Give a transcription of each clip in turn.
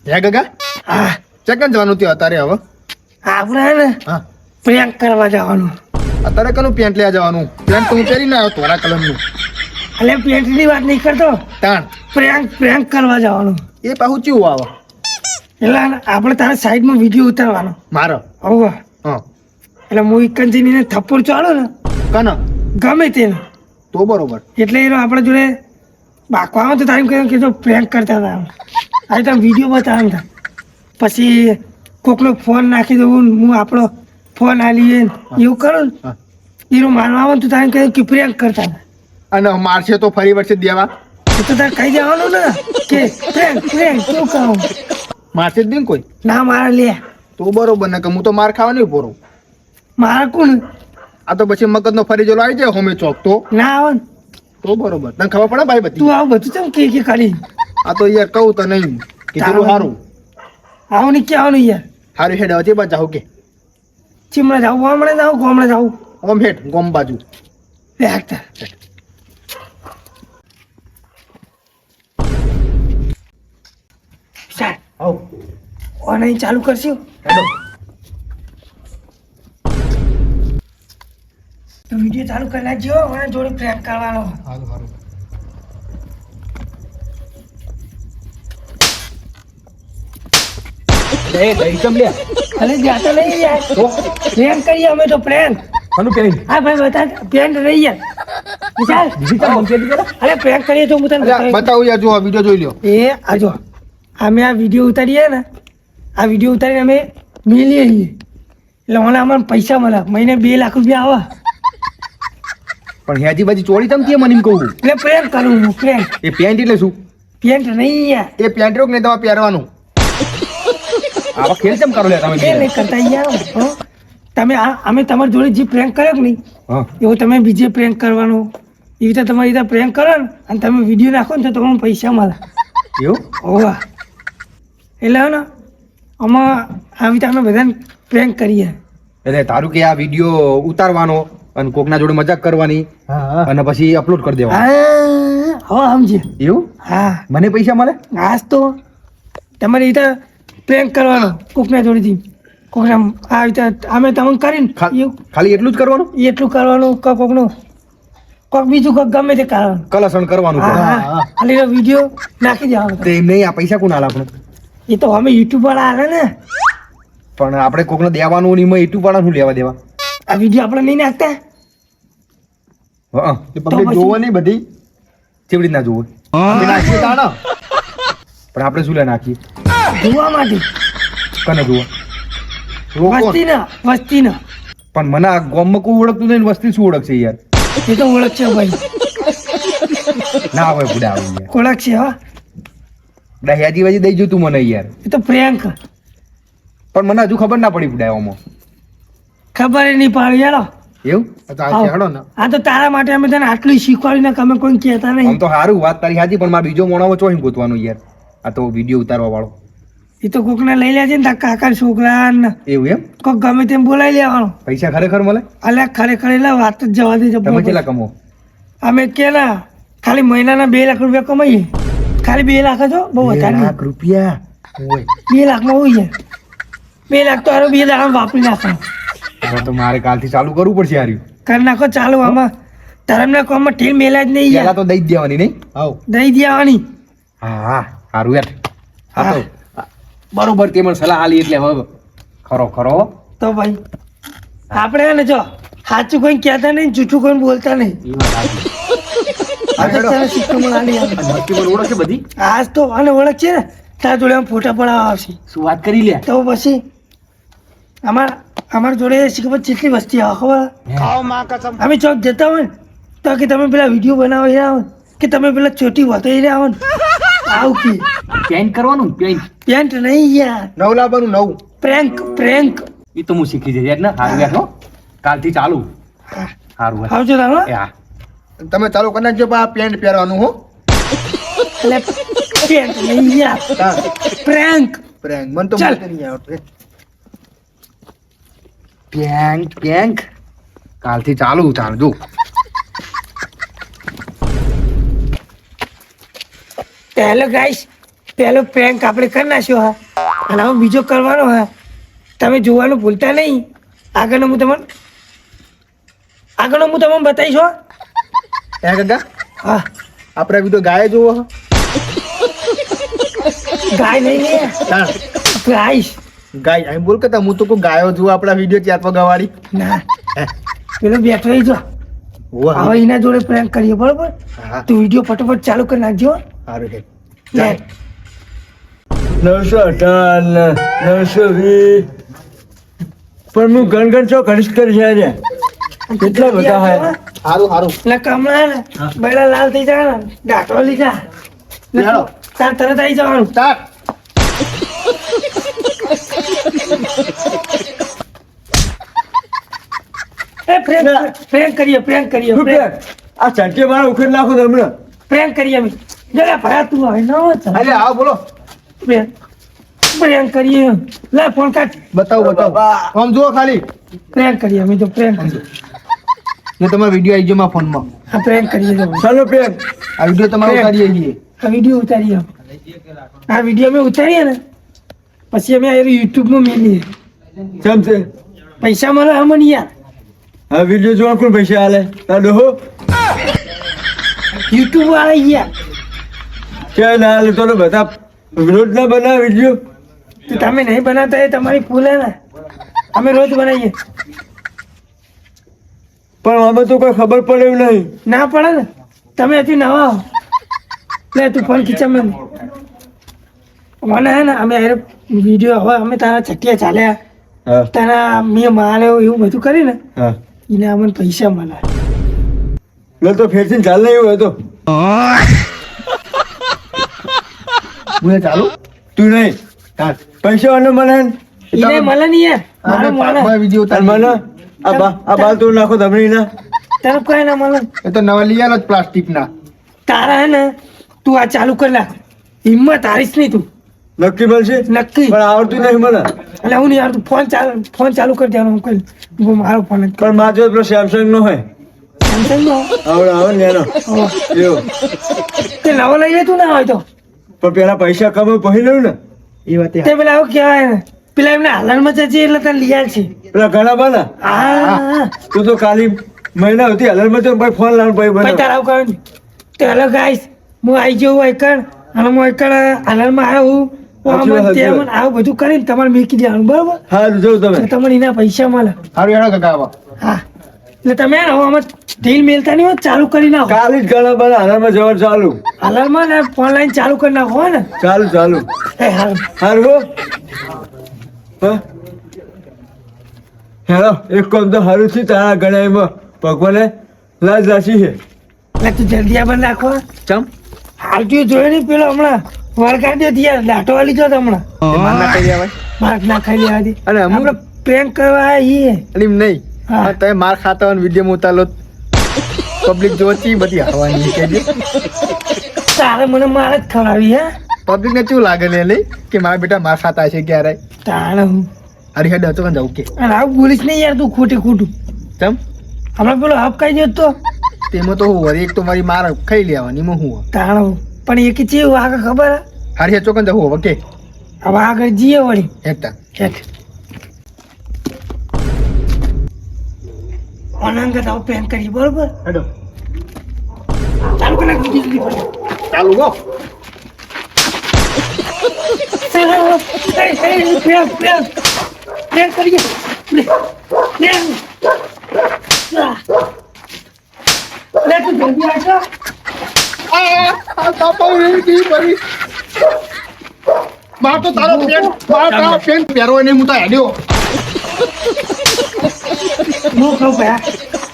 હે ગગા હા ચેકન જવાનું ત્યાં અત્યારે હવે આપણે હે ને હા પ્રેન્ક કરવા જવાનું. અત્યારે કનું પેન્ટ લેવા જવાનું? પેન્ટ તો હું પહેરીને આવ્યો ધોળા કલરનું. એટલે પેન્ટની વાત નહીં કરતો, તાણ પ્રેન્ક કરવા જવાનું. એ પાછું ચેવું આવે? એટલે આપણે તારા સાઈડમાં વિડીયો ઉતારવાનો. મારો હોવે. હા એટલે હું એક જઈને થપ્પડ ચાલો ને કન ગમે તેને, તો બરોબર. એટલે એનો આપણા જોડે બાકવામાં તો તારીમ કહ્યું કે જો પ્રેન્ક કરતા હતા આજે તમે વિડીયો બતાવવાનું હતા. પછી કોકનો ફોન નાખી દઉં ને હું આપણો ફોન આલીએ ને એવું કરું ને હા. એનું માનવામાં તો તારે કહ્યું કે પ્રેન્ક કરતા હતા. અને મારશે તો ફરી વર્ષે દેવા? એ તો તારે કહી દેવાનું ને કે પ્રેન્ક કેવું કહું. મારશે જ નહીં કોઈ? ના મારા લે તો બરોબર ને કે હું તો માર ખાવાની પોરો. મારા કોણ આ તો પછી મગજનો ફરી જેલો આવી જાય હોમે ચોક તો ના આવે ને તો બરોબર. તને ખબર પડે ભાઈ બધી? તું આવું બધું ચમ કે ખાલી આ તો યાર કહું તો નહીં કીધેલું સારું. આવું નહીં કહેવાનું યાર. સારું હેડ હવે બાજુ જાઉં કે ચીમડા જાવું ગામડે જાવું ગામડે જાવું ઓમ હેડ ગોમ બાજુ. લે હાકતા સાહેબ આવ ઓનલાઈન ચાલુ કરશું હેડો. તો વિડીયો ચાલુ કરી નાખજો. મને જોડે પ્રેન્ક કરવાનો. સારું સારું. એ દહીં ચમ લે અરે જાતો લઈ યાર તો પ્રેન્ક કરીએ અમે તો પ્રેન્ક. કનું પેન હા ભાઈ બતા પ્રેન્ક રહી યાર વિશાલ બીજી ચમ મંકે દીધો અરે પ્રેન્ક કરીએ તો હું તને અલ્યા, બતાવીશ. બતાવું યાર, જો આ વિડીયો જોઈ લ્યો. એ આજો અમે આ વિડીયો ઉતારીએ ને આ વિડીયો ઉતારીને અમે મેલીએ છીએ એટલે મને અમને પૈસા મળે મહિને 2 લાખ રૂપિયા આવે. પણ હેજી બાજી ચોરી ચમ કે મને એમ કહું એટલે પ્રેન્ક કરું હું પ્રેન્ક. એ પેન્ટ એટલે શું પેન્ટ નહીં યાર એ પેન્ટ રોક ને તમારે પહેરવાનું. આવા ખેલ ચમ કરો લે તમે એ નહીં કરતા યાર હો. તમે અમે તમારી જોડે જે પ્રેન્ક કર્યો કે નહીં હા એવો તમે બીજે પ્રેન્ક કરવાનો. એવી રીતે તમારી રીતે પ્રેન્ક કરો ને અને તમે વિડીયો નાખો ને તો તમને પૈસા મળે. એવું હોવા એટલે હે ને આમાં આવી રીતે અમે બધાને પ્રેન્ક કરીએ. એટલે તારું કે આ વિડીયો ઉતારવાનો અને કોકના જોડે મજાક કરવાની હા અને પછી અપલોડ કરી દેવાનો હા હવે સમજે. એવું હા મને પૈસા મળે આજ તો તમારી રીતે પ્રેન્ક કરવાનો કોકના જોડેથી કોકના આ રીતે અમે તમને કરીને એવું ખાલી એટલું જ કરવાનું એટલું કરવાનું કોકનું કોક બીજું કોક ગમે તે કરવાનું. કલાસણ કરવાનું હા પણ. હા ખાલી વિડીયો નાખી દેવાનો. તો એમ નહીં આ પૈસા કોણ હાલ આપણે એ તો અમે યુટ્યુબ વાળા આવે ને પણ આપણે કોકને દેવાનું નહીં એમાં એટલું વાળા શું લેવા દેવા આ વિડીયો આપણે નહીં નાખતા. હા એ પબ્લિક પછી- જોવો નહીં બધી. કેવી રીતના જોવું અમે નાખીએ તાણ. પણ આપણે શું લે નાખીએ જોવા માટે કને જોવા લોકો વસ્તીને પણ મને આ ગામમાં કોઈ ઓળખતું નહીં ને વસ્તી શું ઓળખશે યાર એ તો ઓળખ છે ભાઈ ના હોય બુડા આવું યાર ઓળખ છે હા. બુડા હેજી વાજી દઈ જોતું મને યાર એ તો પ્રેન્ક પણ મને હજુ ખબર ના પડી બુડા આમાં ખબર નહીં પાડી યાર. એવું ચાલશે, હેડો ને. આ તો તારા માટે અમે તને આટલું શીખવાડીને કે અમે કોઈ કહેતા આમ નહીં. તો સારું વાત તારી હાજી પણ મારા બીજો મોણાવો ચોહીમ ગોતવાનો યાર આ તો વિડીયો ઉતારવા વાળો એ તો કોકને લઈ લેજે ને તારા કાકા છોકરા ને એવું એમ કોક ગમે તેમ બોલાવી લેવાનો. પૈસા ખરેખર મળે અલ્યા ખરેખર એટલે વાત જ જવા દેજો. તમે કેટલા કમો અમે કે ના ખાલી મહિનાના 2 લાખ રૂપિયા કમાઈએ. ખાલી 2 લાખ જ હો, બહુ વધારે નહીં. લાખ રૂપિયા ઓય 2 લાખમાં હોય યાર. 2 લાખ તો હારું 2 લાખ વાપરી નાખો. હવે તો મારે કાલથી ચાલુ કરવું પડશે હાર્યું કરી નાખો ચાલુ. આમાં ધર્મના કામમાં ઢીલ મેલા જ નહીં પેલા યાર. તો દઈ જ દેવાની નહીં આવ દઈ દેવાની. હા હા સારું યાર હા તો બરોબર તે મને સલાહ આલી એટલે હવે ખરો ખરો તો ભાઈ આપણે હે ને જો સાચું કોઈ કહેતા નહીં જૂઠું કોઈ બોલતા નહીં. એ વાત સાચી. આ તો તને શીખવા આલી આવે. અને નક્કી મને ઓળખે બધી આજ તો અને ઓળખ છે ને તારા જોડે આમ ફોટા પડાવવા આવશે શું વાત કરી લે તો પછી અમારા જોડે શીખવા જેટલી વસ્તી આવે ખબર. અમે ચોક જતા હોય ને તો કે તમે પેલા વિડીયો બનાવો રહ્યા હોય કે તમે પેલા ચોટી વાતો રહ્યા હોય ને આવું કે પેન્ટ કરવાનું પેન્ટ પેન્ટ નહીં યાર. નવ લાવવાનું નવ. પ્રેન્ક એ તો હું શીખી જઈએ ને સારું યાર હો કાલથી ચાલુ સારું યાર આવજો તારો. એ હા તમે ચાલુ કરી નાખજો પણ આ પેન્ટ પહેરવાનું હો. એટલે પેન્ટ નહીં યાર તાણ. પ્રેન્ક. પ્રેન્ક મને તો ચાલ. બોલતે નહીં આવડતું. પેન્ટ કાલથી ચાલુ ચાલજો હેલો ગાઈસ પહેલો પ્રેન્ક આપણે કરી નાખ્યો હા, અને હવે બીજો કરવાનો હા. તમે જોવાનું ભૂલતા નહીં. આગળનો હું તમને બતાવીશ હો. હે કાકા હા, આપણા વિડીયો ગાય જોવો હો? ગાય નહીં લે, તાણ ગાઈશ. ગાય એમ બોલ કે હું તો કોઈ ગાયો જોઉં આપણા વિડીયો ચાર પગાવાળી. ના, પેલો બેઠો રહી જો. વાહ હવે એના જોડે પ્રેન્ક કરીએ બરોબર. હા તું વિડીયો ફટાફટ ચાલુ કરી નાખજો. સારું છે. લે. 918 920 પણ હું ગણ છો ઘણીશ કરી છે કેટલા બધા હે સારું સારું. એટલે કમળા ને બૈડા લાલ થઈ જાય ને ડાટો લીધા ચાલો. તાર તરત આવી જવાનું. સ્ટાર્ટ. પ્રેન્ક કરીએ શું કે આ ચંટી મારા ઉખેડ નાખો તમને પ્રેન્ક કરીએ અમે. જરા ભરા તું હવે ન હોય તો. અરે આવો બોલો. પ્રેન્ક કરીએ. લે ફોન કાઢ. બતાવો બતાવો. આમ જુઓ ખાલી. પ્રેન્ક કરીએ અમે તો પ્રેન્ક. ને તમારો વિડીયો આવી ગયો મારા ફોનમાં. હા પ્રેન્ક કરીએ તો. ચાલો પ્રેમ આ વિડીયો તમારો પ્રેમ. ઉતારીએ છીએ. આ વિડીયો ઉતારીએ. આ વિડીયો અમે ઉતારીએ ને પછી અમે આ યુટ્યુબમાં મેલીએ. કેમ છે પૈસા મળે અમને યાર. આ વિડીયો જોવા કોણ પૈસા હાલે તાડો હો યુટ્યુબ વાળા યાર. કે ના હાલે તો બધા રોજ ના બનાવે વિડીયો તો તમે નહીં બનાવતા એ તમારી ભૂલ હે ને. અમે રોજ બનાવીએ. પણ આમાં તો કોઈ ખબર પડે એવું નહીં ના પડે ને. તમે હજી નવા હો. લે તું ફોન ખીચામાં મને હે ને અમે વિડીયો હવે અમે તારા ચટિયા ચાલ્યા હા તારા મેં માર્યો એવું બધું કરીને હા એને અમને પૈસા મળે. લે તો ફેરથી ચાલ નહીં એવું હતો હું ચાલુ. તું નહીં સ્ટાર્ટ. પૈસા વાળો મને એને મળે નહીં યાર. મારે મળે. વિડીયો અને મને ઉતારી. આ બાલ તો નાખો તમે ના તને કોઈ ના મળે. એ તો નવા લઈ આલો પ્લાસ્ટિકના. તારા હે ને તું આ ચાલુ કરી નાખ. હિંમત હારીશ નહીં તું. નક્કી મળશે નક્કી. પણ આવડતું નહીં મને એટલે હું નહીં યાર તું ફોન ચાલુ કરી દેવાનો. હું કહી મારો ફોન જ પણ મારો જોડે પેલો સેમસંગ નો હોય સેમસંગ નો આવડે આવે ને એનો એવો તે નવો લઈ લે તું ના હોય તો. પણ પેલા પૈસા કમાવ પછી લઉં ને એ વાત તે પેલા આવું કહેવાય ને પેલા એમને હાલરમાં જજે એટલે તને લઈ આવશે. પેલા ઘણા બાના હા તું તો કાલી મહિના હતી હલરમાં તો ભાઈ ફોન લાવવાનું ભાઈ ભાઈ બનાવ તારા આવું કહ્યું તે હલો ગાઈસ હું આવી જવું એકણ અને હું એકણ હાલરમાં આવ્યો હું સાચી વાત, સાચી વાત. આવું બધું કરીને તમારે મેકી દેવાનું બરોબર. હા જો તમે એટલે તમને એના પૈસા મળે. સારું હેડો કાકા આવો. હા એટલે તમે હે ને હવે આમાં ઢીલ મેલતા નહીં હોય ચાલુ કરી નાખો. કાલી જ ઘણા બાના હલરમાં જવાનું ચાલુ હાલરમાં ને ઓનલાઈન ચાલુ કરી નાખો હો ને. ચાલુ ચાલુ એ હાલ હારું હો હા હેલો એક કામ તો સારું છે તારા ગણાઈમાં ભગવાને લાજ રાશી છે એટલે તું જલ્દી આ બંધ રાખો. ચમ હાલતું જોયો નહીં પેલો હમણાં વળગાડ્યો યાર દાટો વાળી જો તમને માર ના કરી આવે. માર્ક ના ખાઈ લેવાથી. અને અમુક- આપણે પ્રેન્ક કરવા આવીએ. અને એમ નહીં. હા. હા, તમે માર ખાતા હોય વિડીયો ઉતારો પબ્લિક જોતી બધી હવાની કહેજે. તારે મને માર જ ખવડાવી હે પબ્લિક ને શું લાગે ને લઈ કે મારા બેટા માર ખાતા છે ક્યારે. તાણે હું અરે હેડ હતો જવું કે અને આવું બોલીશ નહીં યાર તું ખોટે ખોટું. ચમ હમણાં પેલો હપ ખાઈ ગયો તો તેમાં તો હું વળી એક તો મારી માર ખાઈ લેવાની એમાં હું તાણે પણ એક ચેવું આગળ ખબર હે? હારી હે ચોકન જવું હવે કે હવે આગળ જઈએ વળી એકતા હેઠ. અનંત આવું પ્રેન્ક કરીએ બરોબર. હેડો ચાલુ કરી નાખ જલ્દી પડે. ચાલુ ગો. પ્રેન્ક કરીએ. લે તું જલ્દી આવશો. માર તો તારો પેન્ટ પહેરો ને હું તો હેડ્યો. હું કહું પેલા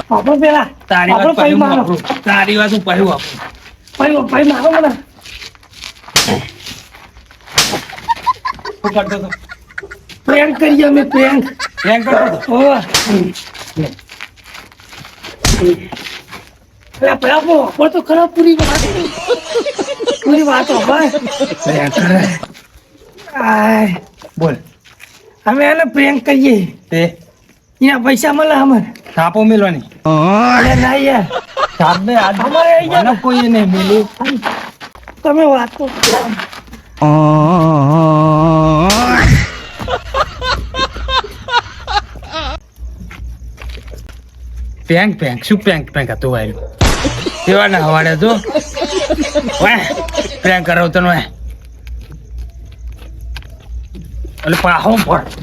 પાપડ પેલા તારી પાપડ વાત પાઈ પહેલું મારો વાપરું. તારી વાત હું પહેલું વાપરું. પાઈ મારો મને શું કરતો હતો? પ્રેન્ક કરીએ અમે પ્રેન્ક. એમ કરતો હતો? ઓવા પેલા પેલા પણ તો ખરાબ પૂરી વાત ભાઈ. આય બોલ અમે એને પ્રેન્ક કરીએ તે એના પૈસા મળે અમારે. થાપો મેલવાની. અરે ના યાર થાપ ને આજ અમારે આઈ ગયા મને કોઈએ નહીં મેલ્યું. તમે વાત તો પેંક શું પેંક હતું વાયરું કેવા ના હવાડે તો વાહ પ્રેંક કરાવતો ને એટલે પાહો પડ